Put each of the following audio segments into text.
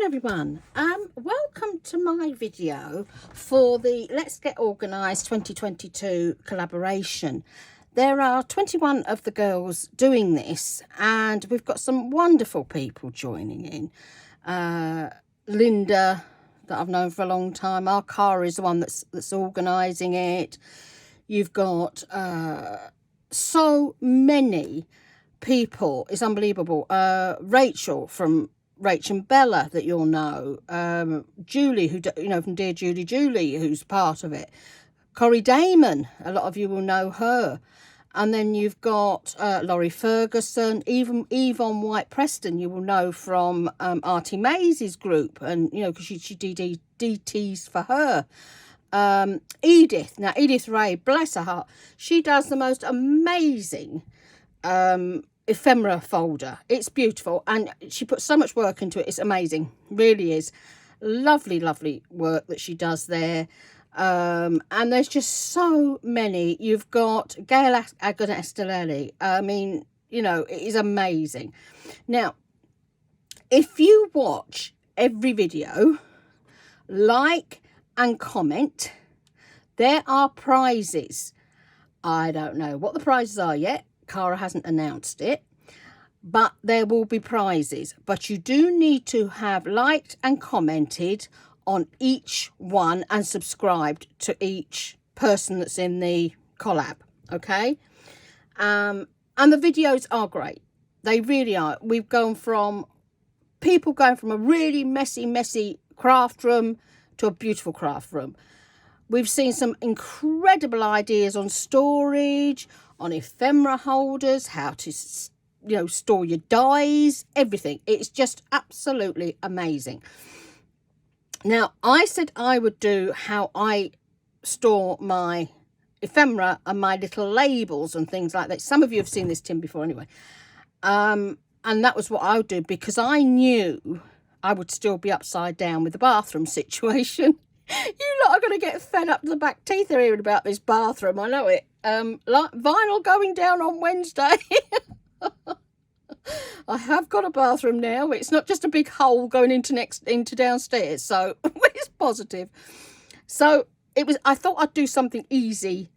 everyone. Welcome to my video for the Let's Get Organised 2022 collaboration. There are 21 of the girls doing this, and we've got some wonderful people joining in. Lynda, that I've known for a long time. Our Cara is the one that's organising it. You've got so many people. It's unbelievable. Rachel from Rachel and Bella, that you'll know. Julie, who from DearJulieJulie, who's part of it. Cori Dahmen, a lot of you will know her. And then you've got Laurie Ferguson, even Yvonne White Preston, you will know from Artie Mays's group, and because she DTs for her. Edith Ray, bless her heart, she does the most amazing ephemera folder. It's beautiful, and she puts so much work into it. It's amazing, really is. Lovely work that she does there. And there's just so many. You've got Gail Agonestelelli. I mean, it is amazing. Now, if you watch every video, like and comment, there are prizes. I don't know what the prizes are yet. Cara hasn't announced it, but there will be prizes. But you do need to have liked and commented on each one and subscribed to each person that's in the collab, okay? And the videos are great. They really are. We've gone from people going from a really messy craft room to a beautiful craft room. We've seen some incredible ideas on storage, on ephemera holders, how to store your dies, everything. It's just absolutely amazing. Now, I said I would do how I store my ephemera and my little labels and things like that. Some of you have seen this tin before anyway. And that was what I would do, because I knew I would still be upside down with the bathroom situation. You lot are going to get fed up to the back teeth hearing about this bathroom. I know it. Like vinyl going down on Wednesday. I have got a bathroom now. It's not just a big hole going into downstairs, so it's positive. So I thought I'd do something easy,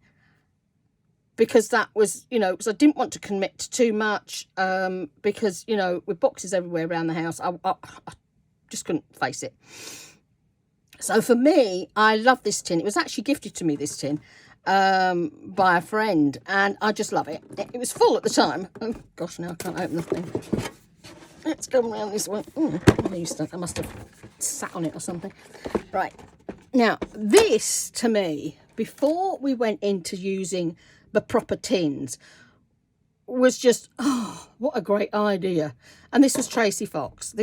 because that was, because I didn't want to commit to too much, because, with boxes everywhere around the house, I just couldn't face it. So for me, I love this tin. It was actually gifted to me, this tin, by a friend, and I just love it. It was full at the time. Oh gosh, now I can't open the thing. Let's go around this one. I must have sat on it or something. Right, now this, to me, before we went into using the proper tins, was just, what a great idea. And this was Tracy Fox.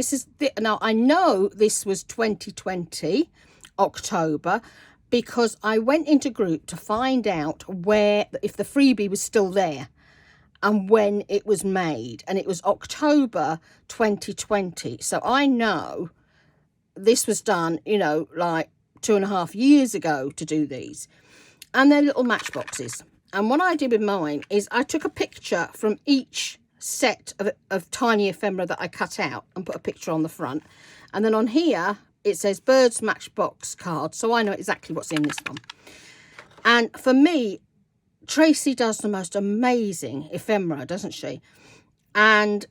Now I know this was 2020 October, because I went into group to find out if the freebie was still there and when it was made, and it was October 2020. So I know this was done, like 2.5 years ago to do these. And they're little matchboxes. And what I did with mine is I took a picture from each set of tiny ephemera that I cut out and put a picture on the front. And then on here, it says Birds Matchbox card. So I know exactly what's in this one. And for me, Tracy does the most amazing ephemera, doesn't she? And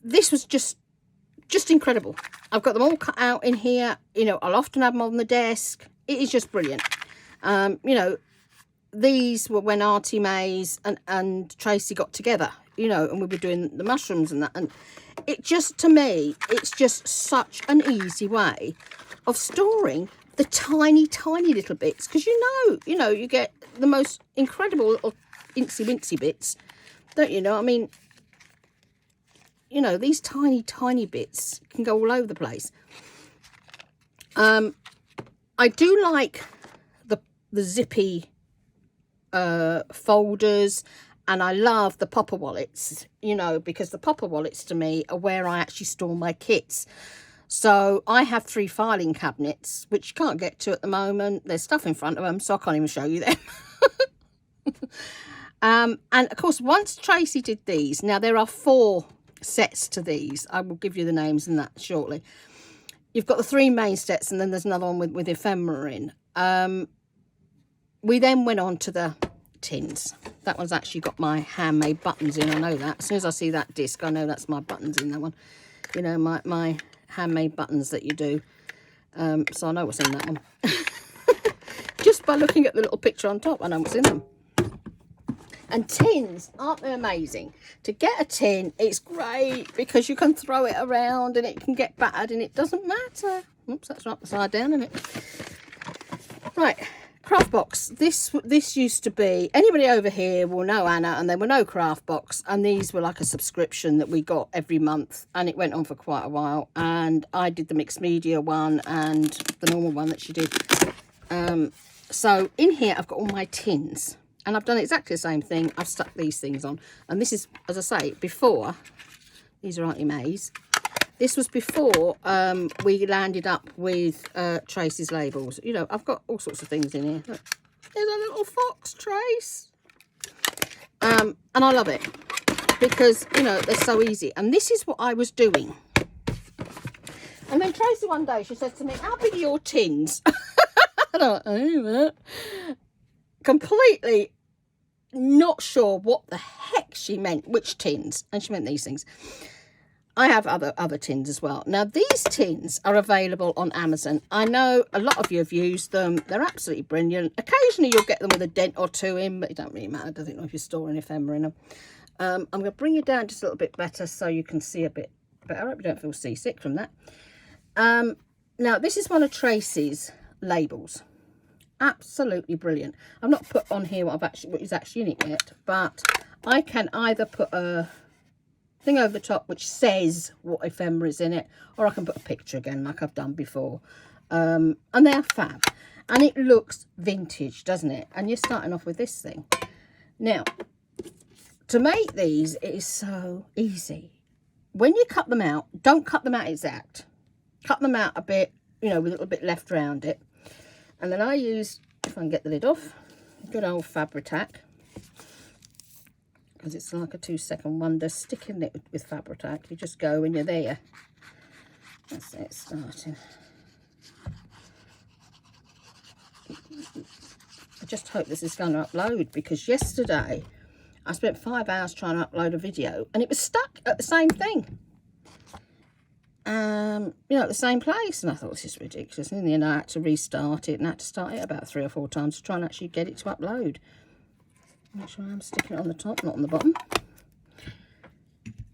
this was just incredible. I've got them all cut out in here. I'll often have them on the desk. It is just brilliant. These were when Artie Mays and Tracy got together, and we were doing the mushrooms and that. And it just, to me, it's just such an easy way of storing the tiny little bits. Because you get the most incredible little incy-wincy bits, don't you know? I mean, these tiny bits can go all over the place. I do like the zippy folders, and I love the popper wallets, because the popper wallets to me are where I actually store my kits. So I have 3 filing cabinets, which you can't get to at the moment. There's stuff in front of them, so I can't even show you them. And of course, once Tracy did these, now there are 4 sets to these. I will give you the names and that shortly. you've got the 3 main sets, and then there's another one with ephemera in. We then went on to the tins. That one's actually got my handmade buttons in. I know that. As soon as I see that disc, I know that's my buttons in that one. You know, my handmade buttons that you do. So I know what's in that one. Just by looking at the little picture on top, I know what's in them. And tins, aren't they amazing? To get a tin, it's great because you can throw it around and it can get battered and it doesn't matter. Oops, that's right upside down, isn't it? Right, craft box. This used to be, anybody over here will know Anna, and there were no craft box, and these were like a subscription that we got every month, and it went on for quite a while. And I did the mixed media one and the normal one that she did. So in here I've got all my tins. And I've done exactly the same thing. I've stuck these things on. And this is, as I say, before. These are Auntie May's. This was before we landed up with Tracy's labels. You know, I've got all sorts of things in here. Look, there's a little fox, Trace. And I love it. Because, you know, they're so easy. And this is what I was doing. And then Tracy one day, she said to me, how big are your tins? I don't know. Completely not sure what the heck she meant, which tins, and she meant these things. I have other tins as well. Now these tins are available on Amazon. I know a lot of you have used them. They're absolutely brilliant. Occasionally you'll get them with a dent or two in, but it don't really matter. Doesn't know if you're storing ephemera in them. I'm going to bring you down just a little bit better so you can see a bit better. I hope you don't feel seasick from that. Now this is one of Tracy's labels. Absolutely brilliant. I've not put on here what is actually in it yet, but I can either put a thing over the top which says what ephemera is in it, or I can put a picture again like I've done before. And they're fab, and it looks vintage, doesn't it? And you're starting off with this thing. Now, to make these, it is so easy. When you cut them out, don't cut them out exact. Cut them out a bit, you know, with a little bit left around it. And then I use, if I can get the lid off, good old Fabri-Tac, because it's like a 2-second wonder. Sticking it with Fabri-Tac, you just go when you're there. That's it, starting. I just hope this is going to upload, because yesterday I spent 5 hours trying to upload a video and it was stuck at the same thing. You know, at the same place, and I thought, this is ridiculous. And in the end I had to restart it, and I had to start it about 3 or 4 times to try and actually get it to upload. Make sure I'm sticking it on the top, not on the bottom.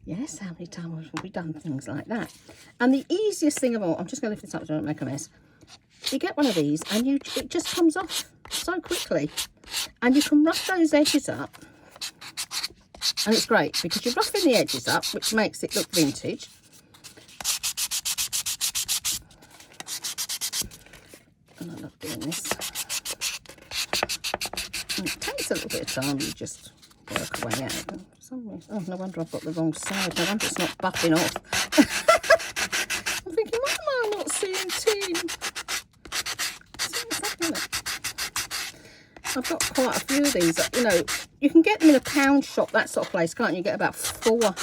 Yes, how many times have we done things like that? And the easiest thing of all, I'm just going to lift this up so I don't make a mess. You get one of these and it just comes off so quickly, and you can rough those edges up, and it's great because you're roughing the edges up, which makes it look vintage. And I love doing this. And it takes a little bit of time. You just work away out. For some reason, oh, no wonder I've got the wrong side. No wonder it's not buffing off. I'm thinking, why am I not seeing tin? I've got quite a few of these. You know, you can get them in a pound shop, that sort of place, can't you? You get about 4.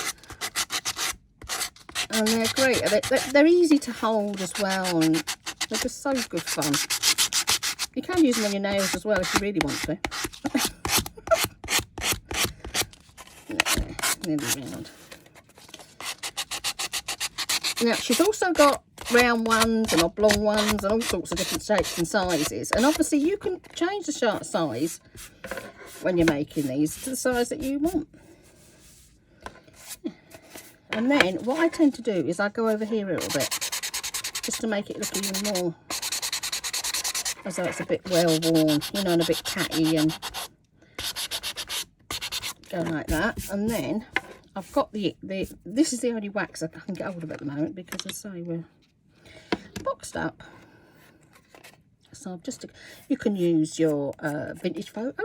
And they're great. They're easy to hold as well, and they're just so good fun. You can use them on your nails as well if you really want to. Nearly round. Now, she's also got round ones and oblong ones and all sorts of different shapes and sizes. And obviously you can change the size when you're making these to the size that you want. And then what I tend to do is I go over here a little bit, just to make it look even more as though it's a bit well worn, you know, and a bit catty, and go like that. And then I've got this is the only wax I can get hold of at the moment, because as I say, we're boxed up. So I've just, you can use your vintage photo,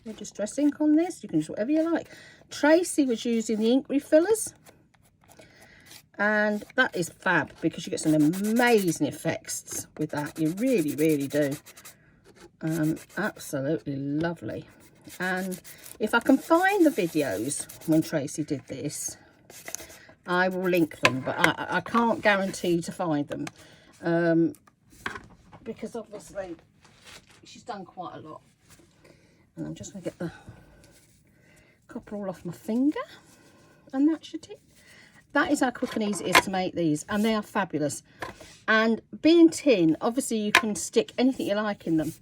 your distress ink on this. You can use whatever you like. Tracy was using the ink refillers, and that is fab because you get some amazing effects with that. You really, really do. Absolutely lovely. And if I can find the videos when Tracy did this, I will link them, but I can't guarantee to find them. Because obviously she's done quite a lot. And I'm just going to get the copper all off my finger. And that should it. That is how quick and easy it is to make these. And they are fabulous. And being tin, obviously you can stick anything you like in them.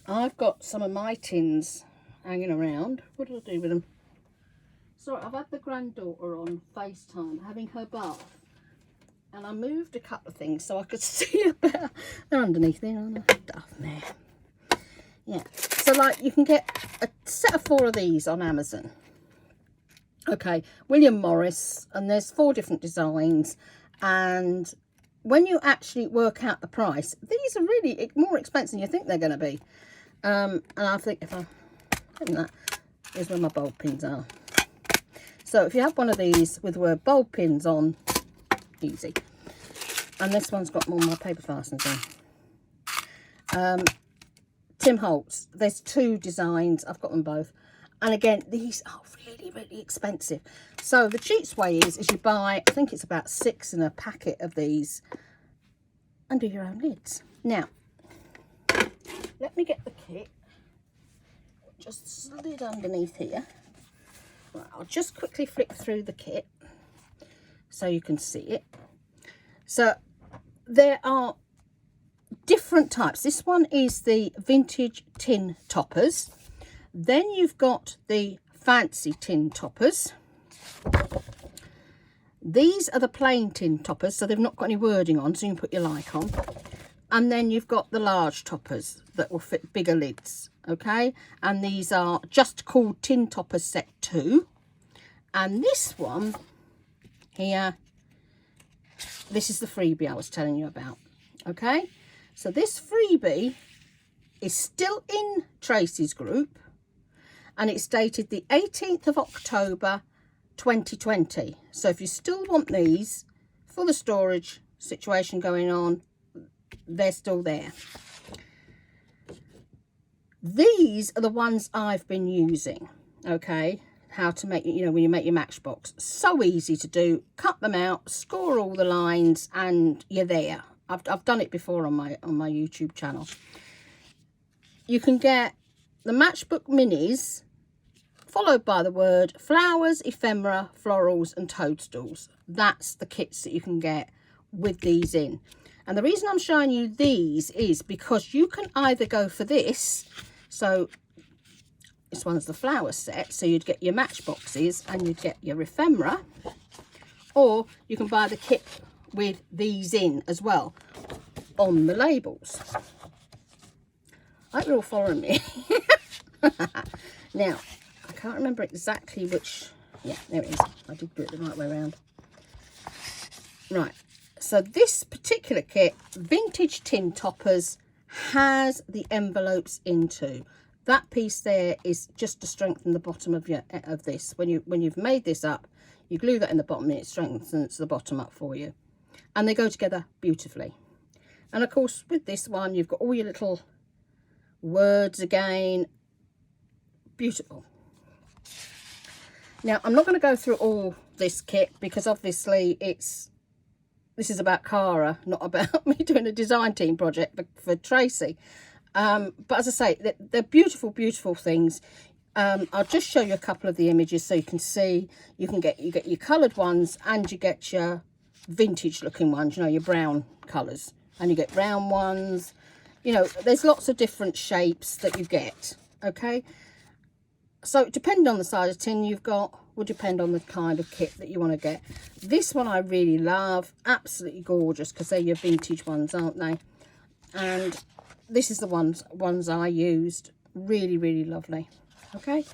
I've got some of my tins hanging around. What did I do with them? Sorry, I've had the granddaughter on FaceTime having her bath. And I moved a couple of things so I could see her better. They're underneath there, aren't they? There. Yeah. So, like, you can get a set of 4 of these on Amazon. Okay. William Morris. And there's 4 different designs. And when you actually work out the price, these are really more expensive than you think they're going to be. And I think if I... that is where my bulb pins are. So if you have one of these with the word bulb pins on, easy. And this one's got more of my paper fasteners on. Tim Holtz, there's 2 designs. I've got them both. And again, these are really, really expensive. So the cheapest way is you buy, I think it's about 6 in a packet of these, and do your own lids. Now, let me get the kit. Just slid underneath here. Right, I'll just quickly flick through the kit so you can see it. So there are different types. This one is the vintage tin toppers. Then you've got the fancy tin toppers. These are the plain tin toppers, so they've not got any wording on, so you can put your like on. And then you've got the large toppers that will fit bigger lids, okay? And these are just called Tin Toppers Set 2. And this one here, this is the freebie I was telling you about, okay? So this freebie is still in Tracy's group, and it's dated the 18th of October 2020. So if you still want these for the storage situation going on, they're still there. These are the ones I've been using, okay? How to make, you know, when you make your matchbox. So easy to do. Cut them out, score all the lines, and you're there. I've done it before on my YouTube channel. You can get the matchbook minis, followed by the word flowers, ephemera, florals, and toadstools. That's the kits that you can get with these in. And the reason I'm showing you these is because you can either go for this. So this one's the flower set, so you'd get your matchboxes and you'd get your ephemera, or you can buy the kit with these in as well on the labels. I hope you're all following me. Now, I can't remember exactly which. Yeah, there it is. I did do it the right way around. Right. So this particular kit, Vintage Tin Toppers, has the envelopes into. That piece there is just to strengthen the bottom of this. When you've made this up, you glue that in the bottom and it strengthens the bottom up for you. And they go together beautifully. And of course, with this one, you've got all your little words again. Beautiful. Now, I'm not going to go through all this kit because obviously this is about Cara, not about me doing a design team project for Tracy. But as I say, they're beautiful, beautiful things. I'll just show you a couple of the images so you can see. You get your coloured ones and you get your vintage looking ones, you know, your brown colours. And you get brown ones. You know, there's lots of different shapes that you get, okay? So depending on the size of tin you've got, will depend on the kind of kit that you want to get. This one I really love, absolutely gorgeous, because they're your vintage ones, aren't they? And this is the ones I used, really, really lovely. Okay,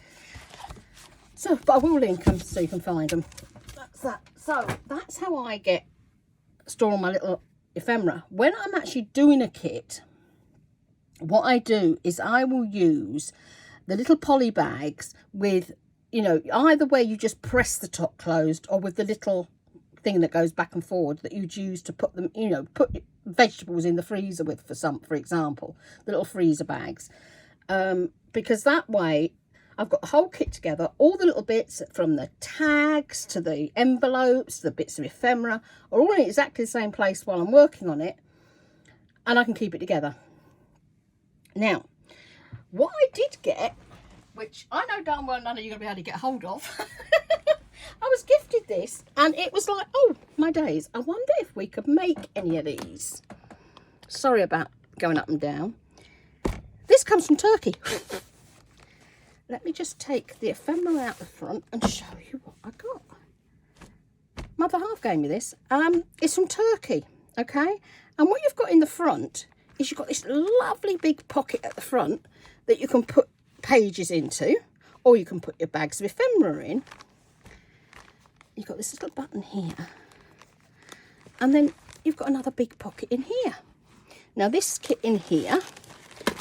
so but I will link them so you can find them. That's that. So that's how I store my little ephemera. When I'm actually doing a kit, what I do is I will use the little poly bags with, you know, either way you just press the top closed, or with the little thing that goes back and forward that you'd use to put them, you know, put vegetables in the freezer with, for example, the little freezer bags. Because that way, I've got the whole kit together, all the little bits from the tags to the envelopes, the bits of ephemera, are all in exactly the same place while I'm working on it, and I can keep it together. Now, what I did get, which I know darn well none of you are going to be able to get hold of, I was gifted this, and it was like, oh my days, I wonder if we could make any of these. Sorry about going up and down. This comes from Turkey. Let me just take the ephemera out the front and show you what I got. Mother half gave me this. It's from Turkey, okay? And what you've got in the front is you've got this lovely big pocket at the front that you can put pages into, or you can put your bags of ephemera in. You've got this little button here. And then you've got another big pocket in here. Now this kit in here,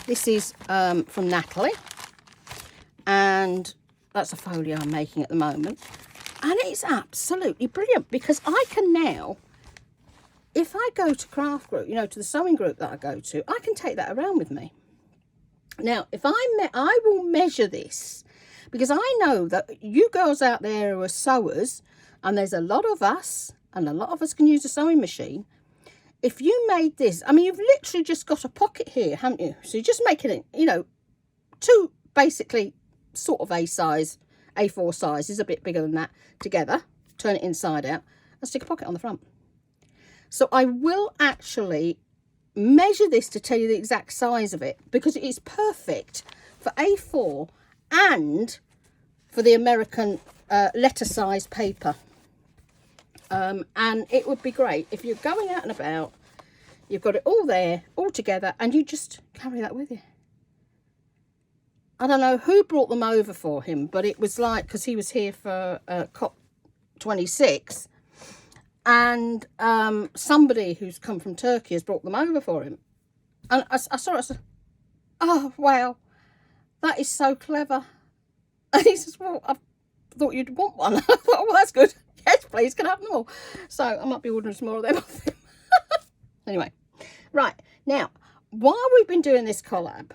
this is from Natalie. And that's a folio I'm making at the moment, and it's absolutely brilliant because I can now, if I go to craft group, you know, to the sewing group that I go to, I can take that around with me. Now if I will measure this, because I know that you girls out there who are sewers, and there's a lot of us, and a lot of us can use a sewing machine. If you made this, I mean, you've literally just got a pocket here, haven't you? So you're just making it, you know, two basically sort of A4 size is a bit bigger than that together, turn it inside out and stick a pocket on the front. So I will actually measure this to tell you the exact size of it, because it is perfect for A4 and for the American letter size paper. And it would be great if you're going out and about, you've got it all there, all together, and you just carry that with you. I don't know who brought them over for him, but it was like, because he was here for COP26, and somebody who's come from Turkey has brought them over for him. And I saw it, I said, oh, wow, that is so clever. And he says, well, I thought you'd want one. I thought, well, that's good. Yes, please, can I have them all? So I might be ordering some more of them off him. Anyway, right, now, while we've been doing this collab,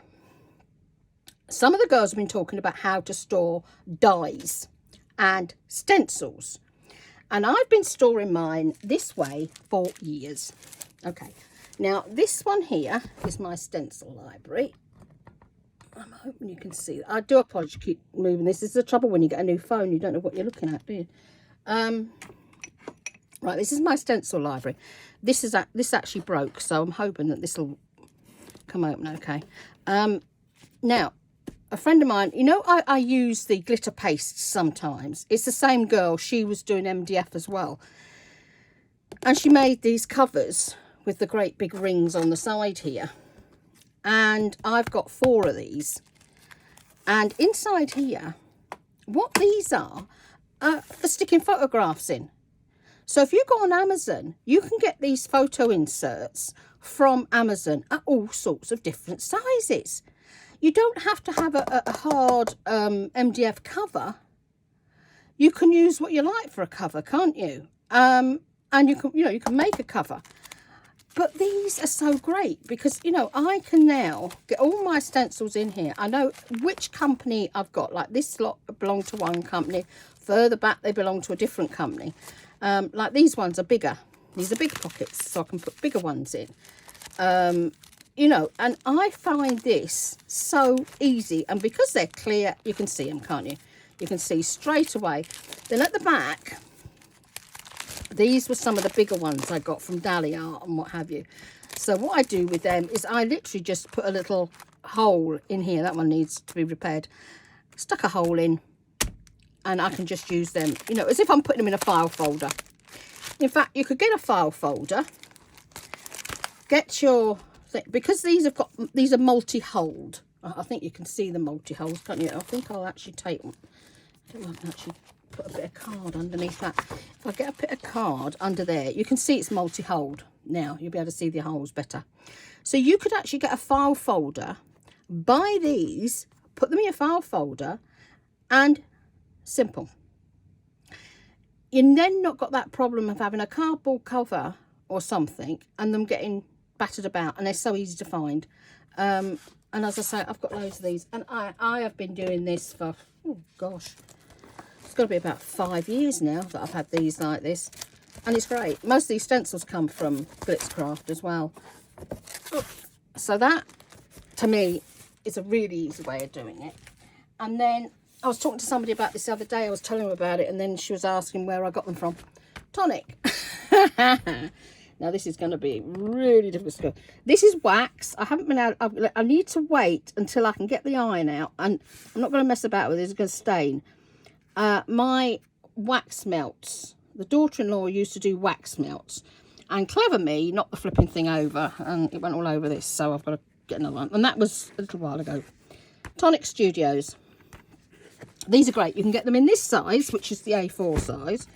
some of the girls have been talking about how to store dies and stencils. And I've been storing mine this way for years. Okay, now this one here is my stencil library. I'm hoping you can see. I do apologize to keep moving this. This is the trouble when you get a new phone. You don't know what you're looking at, do you? Right, this is my stencil library. This actually broke, so I'm hoping that this will come open okay. Now, a friend of mine, you know, I use the glitter pastes sometimes. It's the same girl. She was doing MDF as well. And she made these covers with the great big rings on the side here. And I've got 4 of these. And inside here, what these are for sticking photographs in. So if you go on Amazon, you can get these photo inserts from Amazon at all sorts of different sizes. You don't have to have a hard MDF cover. You can use what you like for a cover, can't you? And you can make a cover. But these are so great because, you know, I can now get all my stencils in here. I know which company I've got. Like this lot belong to one company. Further back, they belong to a different company. Like these ones are bigger. These are big pockets, so I can put bigger ones in. You know, and I find this so easy. And because they're clear, you can see them, can't you? You can see straight away. Then at the back, these were some of the bigger ones I got from Dali Art and what have you. So what I do with them is I literally just put a little hole in here. That one needs to be repaired. Stuck a hole in, and I can just use them, you know, as if I'm putting them in a file folder. In fact, you could get a file folder, get your thing, because these are multi-hold. I think you can see the multi-holes, can't you? I think I'll actually take one. I don't know if I can actually put a bit of card underneath that. If I get a bit of card under there, you can see it's multi-hold. Now you'll be able to see the holes better. So you could actually get a file folder, buy these, put them in your file folder, and simple. You then not got that problem of having a cardboard cover or something and them getting battered about, and they're so easy to find. And And as I say, I've got loads of these, and I have been doing this for, oh gosh, it's got to be about 5 years now that I've had these like this, and it's great. Most of these stencils come from Blitzcraft as well. So that, to me, is a really easy way of doing it. And then I was talking to somebody about this the other day. I was telling them about it, and then she was asking where I got them from. Tonic. Now this is going to be really difficult to go. This is wax. I haven't been out. I need to wait until I can get the iron out, and I'm not going to mess about with it. It's going to stain. My wax melts. The daughter-in-law used to do wax melts, and clever me knocked the flipping thing over, and it went all over this. So I've got to get another one, and that was a little while ago. Tonic Studios. These are great. You can get them in this size, which is the A4 size.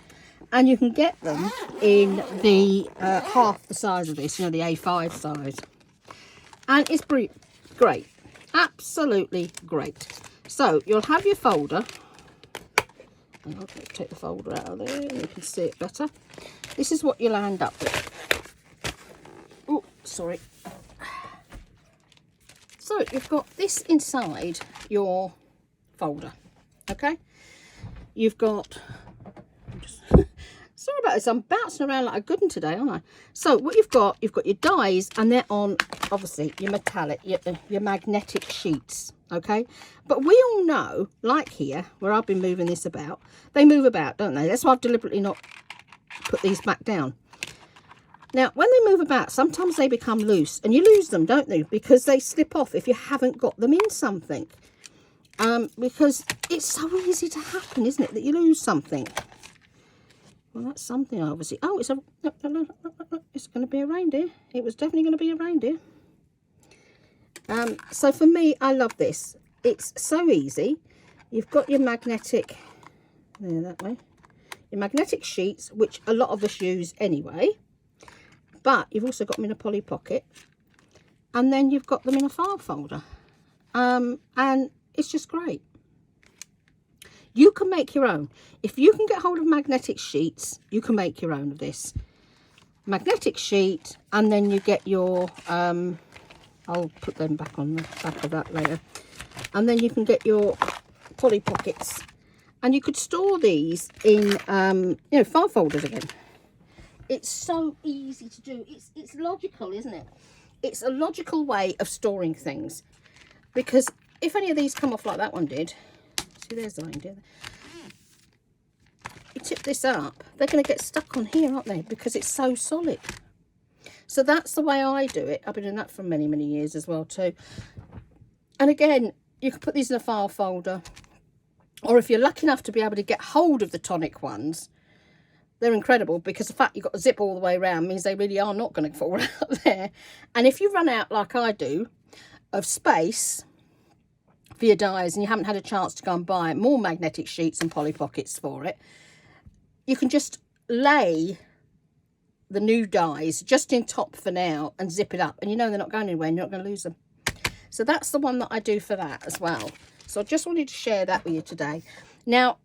And you can get them in the half the size of this, you know, the A5 size. And it's great. Absolutely great. So you'll have your folder. And I'll take the folder out of there and you can see it better. This is what you'll end up with. Oh, sorry. So you've got this inside your folder. Okay? You've got... Sorry about this, I'm bouncing around like a good one today, aren't I? So what you've got your dies, and they're on, obviously, your metallic, your magnetic sheets, okay? But we all know, like here, where I've been moving this about, they move about, don't they? That's why I've deliberately not put these back down. Now, when they move about, sometimes they become loose, and you lose them, don't you? Because they slip off if you haven't got them in something. Because it's so easy to happen, isn't it, that you lose something. Well, that's something, obviously. Oh, it's it's going to be a reindeer. It was definitely going to be a reindeer. So for me, I love this. It's so easy. You've got your magnetic, there, that way. Your magnetic sheets, which a lot of us use anyway. But you've also got them in a poly pocket. And then you've got them in a file folder. And it's just great. You can make your own. If you can get hold of magnetic sheets, you can make your own of this. Magnetic sheet, and then you get your, I'll put them back on the back of that later. And then you can get your poly pockets. And you could store these in, you know, file folders again. It's so easy to do. It's logical, isn't it? It's a logical way of storing things. Because if any of these come off like that one did, see, there's the reindeer. You tip this up, they're going to get stuck on here, aren't they? Because it's so solid. So that's the way I do it. I've been doing that for many, many years as well too. And again, you can put these in a file folder. Or if you're lucky enough to be able to get hold of the tonic ones, they're incredible, because the fact you've got a zip all the way around means they really are not going to fall out there. And if you run out, like I do, of space for your dies, and you haven't had a chance to go and buy more magnetic sheets and poly pockets for it, you can just lay the new dies just in top for now and zip it up, and you know they're not going anywhere and you're not going to lose them. So that's the one that I do for that as well. So I just wanted to share that with you today. Now,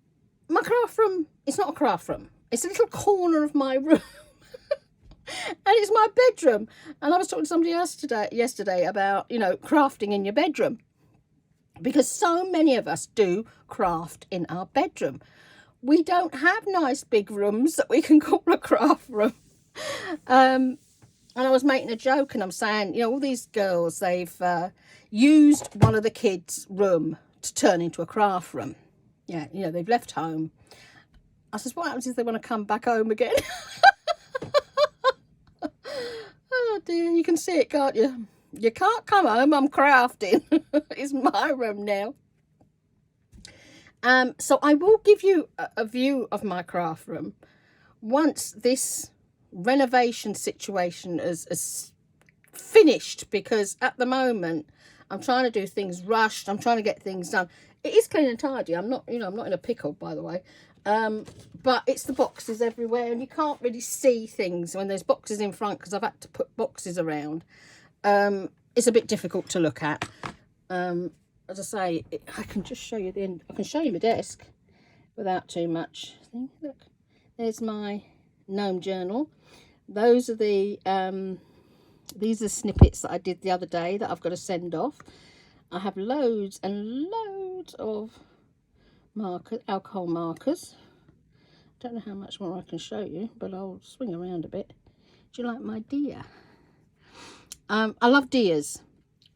my craft room, it's not a craft room, it's a little corner of my room. And it's my bedroom. And I was talking to somebody else yesterday about, you know, crafting in your bedroom. Because so many of us do craft in our bedroom. We don't have nice big rooms that we can call a craft room. And I was making a joke, and I'm saying, you know, all these girls, they've used one of the kids' room to turn into a craft room. Yeah, you know, they've left home. I says, what happens if they want to come back home again? Oh dear, you can see it, can't you? You can't come home, I'm crafting. It's my room now. So I will give you a view of my craft room once this renovation situation is finished, because at the moment I'm trying to do things rushed. I'm trying to get things done. It is clean and tidy. I'm not, you know, I'm not in a pickle, by the way. But it's the boxes everywhere, and you can't really see things when there's boxes in front, because I've had to put boxes around. It's a bit difficult to look at. As I say, I can just show you the end. I can show you my desk without too much. Look, there's my gnome journal. Those are the these are snippets that I did the other day that I've got to send off. I have loads and loads of markers, alcohol markers. Don't know how much more I can show you, but I'll swing around a bit. Do you like my deer? I love deers,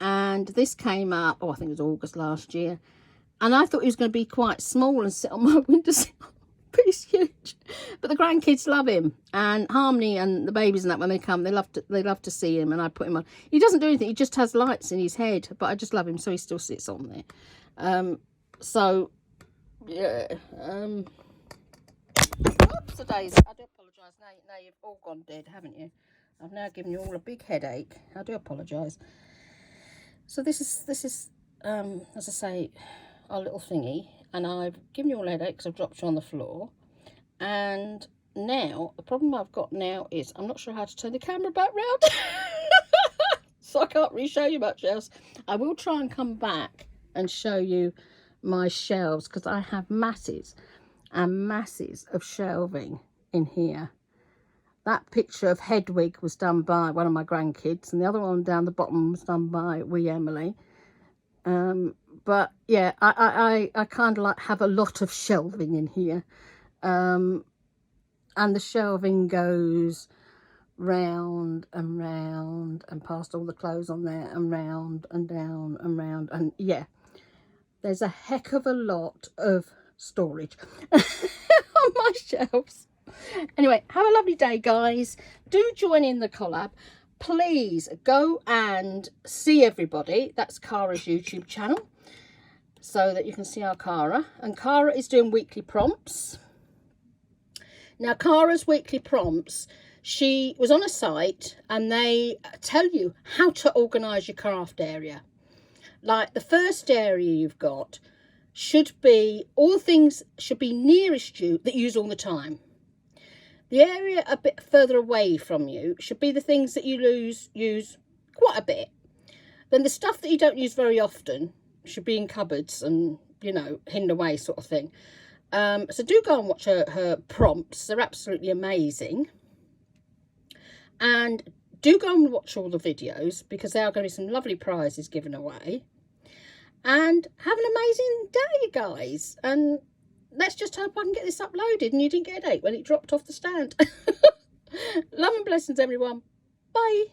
and this came up, oh, I think it was August last year, and I thought he was going to be quite small and sit on my windowsill. But he's huge. But the grandkids love him, and Harmony and the babies and that, when they come, they love to see him, and I put him on. He doesn't do anything, he just has lights in his head, but I just love him, so he still sits on there. So yeah, oops a daisy, I do apologise. Now you've all gone dead, haven't you? I've now given you all a big headache. I do apologise. So this is as I say, our little thingy, and I've given you all a headache because I've dropped you on the floor. And now the problem I've got now is I'm not sure how to turn the camera back round. So I can't really show you much else. I will try and come back and show you my shelves, because I have masses and masses of shelving in here. That picture of Hedwig was done by one of my grandkids, and the other one down the bottom was done by wee Emily. But yeah, I kind of like have a lot of shelving in here, and the shelving goes round and round and past all the clothes on there, and round and down and round, and yeah, there's a heck of a lot of storage on my shelves. Anyway, have a lovely day, guys. Do join in the collab. Please go and see everybody. That's Cara's YouTube channel, so that you can see our Cara. And Cara is doing weekly prompts. Now, Cara's weekly prompts, she was on a site and they tell you how to organise your craft area. Like the first area you've got should be, all things should be nearest you that you use all the time. The area a bit further away from you should be the things that you use quite a bit. Then the stuff that you don't use very often should be in cupboards and, you know, hidden away sort of thing. So do go and watch her prompts. They're absolutely amazing. And do go and watch all the videos, because there are going to be some lovely prizes given away. And have an amazing day, guys. And let's just hope I can get this uploaded and you didn't get a headache when it dropped off the stand. Love and blessings, everyone. Bye.